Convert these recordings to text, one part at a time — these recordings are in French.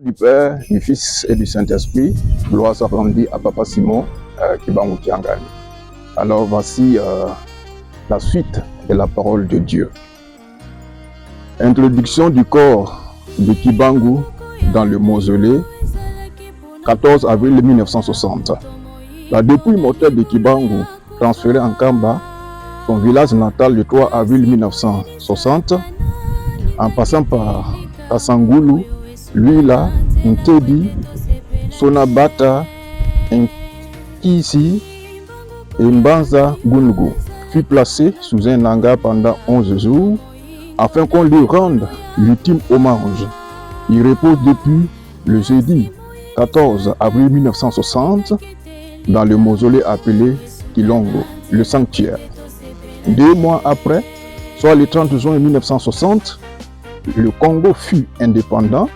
Du Père, du Fils et du Saint-Esprit, gloire soit rendue à Papa Simon Kibangu Kiangani. Alors voici la suite de la parole de Dieu. Introduction du corps de Kibangu dans le mausolée, 14 avril 1960. La dépouille mortelle de Kibangu, transférée en Kamba, son village natal le 3 avril 1960, en passant par Kasangulu, Luila, Ntedi, Sonabata, Nkisi et Mbanza Gungu, fut placé sous un hangar pendant 11 jours afin qu'on lui rende l'ultime hommage. Il repose depuis le jeudi 14 avril 1960 dans le mausolée appelé Kilongo, le sanctuaire. 2 mois après, soit le 30 juin 1960, le Congo fut indépendant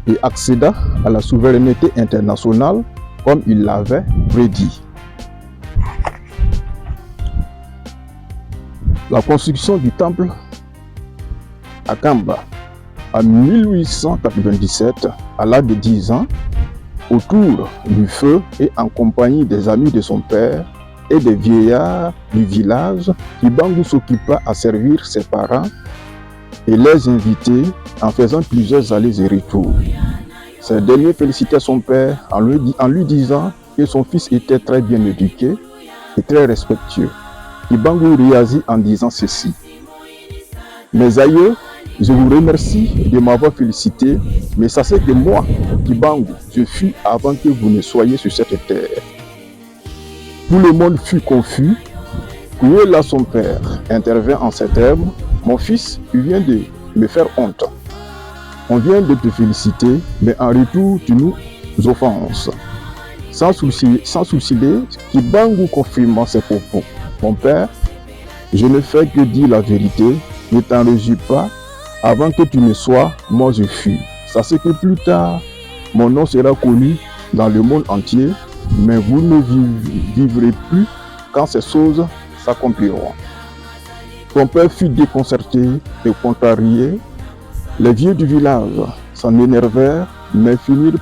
et accéda à la souveraineté internationale comme il l'avait prédit. La construction du temple à Kamba en 1897, à l'âge de 10 ans, autour du feu et en compagnie des amis de son père et des vieillards du village, Kibangu s'occupa à servir ses parents et les inviter en faisant plusieurs allers et retours. Ces derniers félicitaient son père en lui disant que son fils était très bien éduqué et très respectueux. Kibangu réagit en disant ceci: mes aïeux, je vous remercie de m'avoir félicité, mais sachez que moi, Kibangu, je fus avant que vous ne soyez sur cette terre. Tout le monde fut confus. Là, son père intervint en ces termes: mon fils, tu viens de me faire honte. On vient de te féliciter, mais en retour, tu nous offenses. Sans sourciller, Kibangu confirma ses propos. Mon père, je ne fais que dire la vérité, ne t'en réjouis pas, avant que tu ne sois, moi je fus. Sachez que plus tard, mon nom sera connu dans le monde entier, mais vous ne vivrez plus quand ces choses s'accompliront. Son père fut déconcerté et contrarié. Les vieux du village s'en énervèrent, mais finirent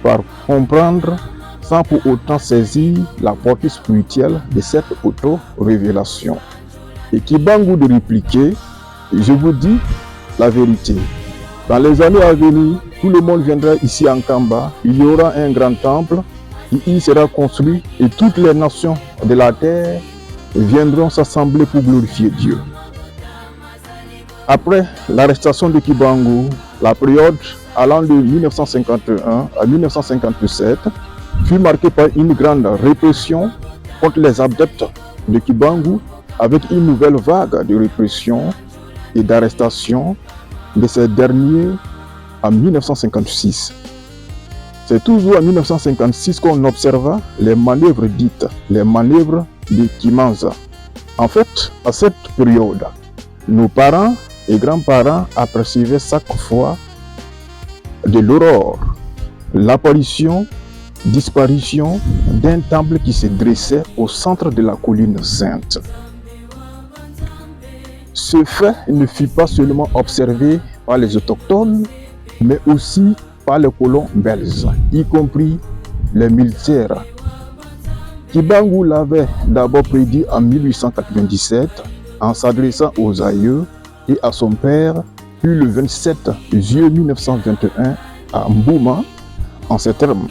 par comprendre sans pour autant saisir la portée spirituelle de cette auto-révélation. Et Kibangu de répliquer: je vous dis la vérité. Dans les années à venir, tout le monde viendra ici en Kamba. Il y aura un grand temple qui y sera construit et toutes les nations de la terre viendront s'assembler pour glorifier Dieu. Après l'arrestation de Kibangu, la période allant de 1951 à 1957 fut marquée par une grande répression contre les adeptes de Kibangu, avec une nouvelle vague de répression et d'arrestation de ces derniers en 1956. C'est toujours en 1956 qu'on observa les manœuvres dites les manœuvres de Kimanza. En fait, à cette période, nos parents et grands-parents apercevaient chaque fois de l'aurore l'apparition, disparition d'un temple qui se dressait au centre de la colline sainte. Ce fait ne fut pas seulement observé par les autochtones, mais aussi par les colons belges, y compris les militaires. Kibangu l'avait d'abord prédit en 1897 en s'adressant aux aïeux et à son père, puis le 27 juillet 1921 à Mbouma, en ces termes: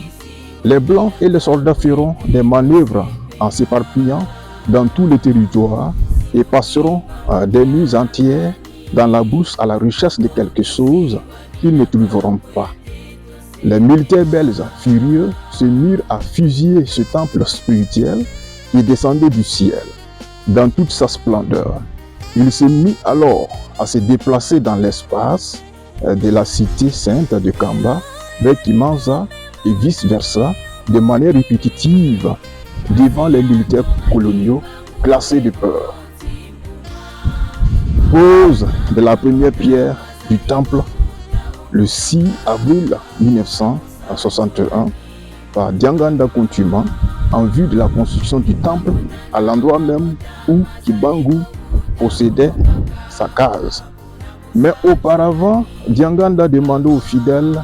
les Blancs et les soldats feront des manœuvres en s'éparpillant dans tout le territoire et passeront des nuits entières dans la bourse à la recherche de quelque chose qu'ils ne trouveront pas. Les militaires belges furieux se mirent à fusiller ce temple spirituel qui descendait du ciel dans toute sa splendeur. Il se mit alors à se déplacer dans l'espace de la cité sainte de Kamba vers Kimanza et vice-versa de manière répétitive devant les militaires coloniaux glacés de peur. Pose de la première pierre du temple le 6 avril 1961 par Dianganda Kontuma en vue de la construction du temple à l'endroit même où Kibangu possédait sa case. Mais auparavant, Dianganda demandait aux fidèles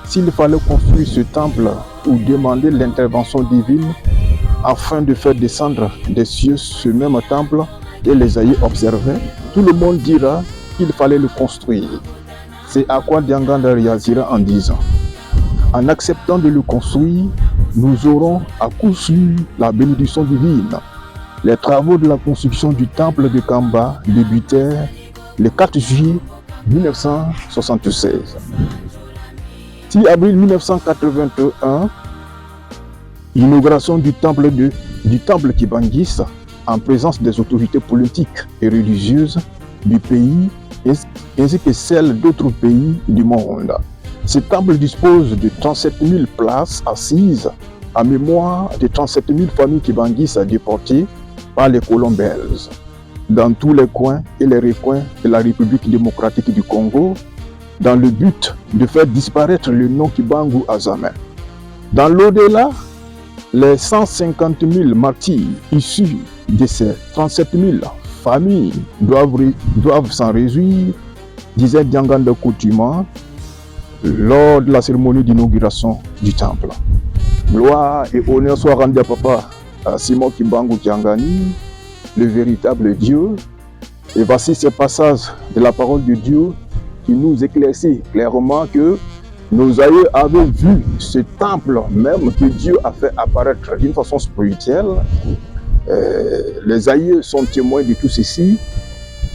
s'il fallait construire ce temple ou demander l'intervention divine afin de faire descendre des cieux ce même temple et les aïeux observaient, tout le monde dira qu'il fallait le construire. C'est à quoi Dianganda réagira en disant: en acceptant de le construire, nous aurons à coup sûr la bénédiction divine. Les travaux de la construction du temple de Kamba débutèrent le 4 juillet 1976. 6 avril 1981, inauguration du temple Kibangis en présence des autorités politiques et religieuses du pays ainsi que celles d'autres pays du monde. Ce temple dispose de 37 000 places assises en mémoire de 37 000 familles Kibangis déportées par les colons belges dans tous les coins et les recoins de la République démocratique du Congo dans le but de faire disparaître le nom Kibangu à jamais. Dans l'au-delà, les 150 000 martyrs issus de ces 37 000 familles doivent s'en réjouir, disait Dianganda Coutume lors de la cérémonie d'inauguration du temple. Gloire et honneur soient rendus à Papa à Simon Kimbangu Kiangani, le véritable Dieu. Et voici ces passages de la parole de Dieu qui nous éclaircit clairement que nos aïeux avaient vu ce temple même que Dieu a fait apparaître d'une façon spirituelle. Les aïeux sont témoins de tout ceci.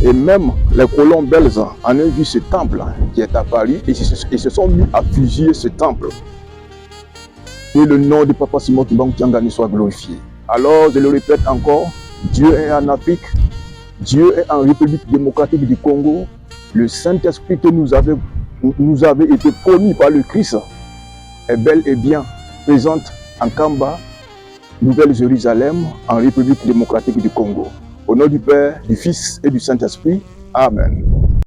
Et même les colons belges en ont vu ce temple qui est apparu et se sont mis à fusiller ce temple. Que le nom de Papa Simon Kimbangu Kiangani soit glorifié. Alors, je le répète encore, Dieu est en Afrique, Dieu est en République démocratique du Congo. Le Saint-Esprit que nous avait été promis par le Christ est bel et bien présente en Kamba, Nouvelle-Jérusalem, en République démocratique du Congo. Au nom du Père, du Fils et du Saint-Esprit. Amen.